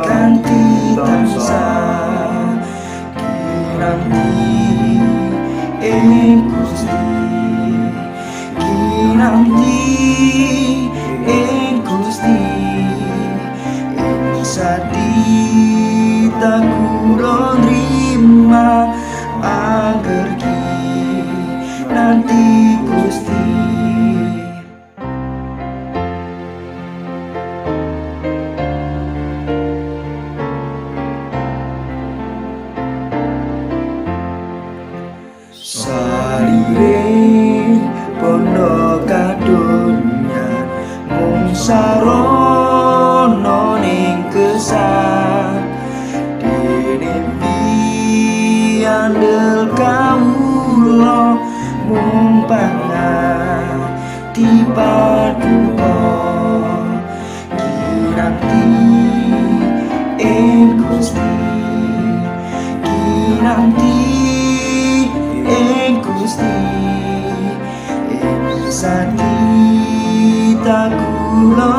kanthi tansah kinanti ing Gusti, kinanti ing Gusti, ing sadita kula nrima angger kinanti Gusti. Salire pondo kadonyan mung sarana ning kesah dene piandel kawula mung pangati paduka kinanti ing Gusti, kinanti ing Gusti, ing sadita kula